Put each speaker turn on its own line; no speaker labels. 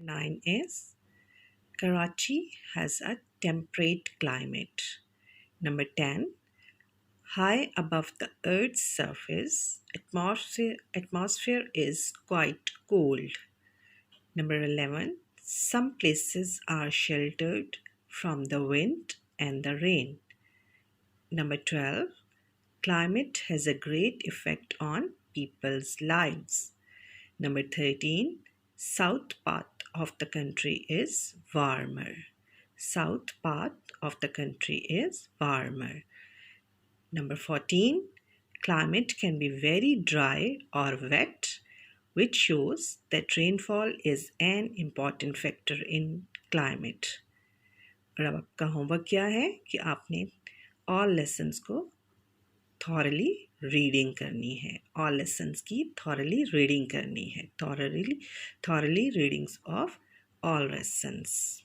9 is Karachi has a temperate climate. Number 10, high above the Earth's surface, atmosphere is quite cold. Number 11, some places are sheltered from the wind and the rain. Number 12, climate has a great effect on people's lives. Number 13, south part of the country is warmer. South part of the country is warmer. Number 14, climate can be very dry or wet, which shows that rainfall is an important factor in climate. और अब आपका homework क्या है कि आपने all lessons को thoroughly reading करनी है. ऑल लेसन्स की थॉरली रीडिंग करनी है. Thoroughly readings of all lessons.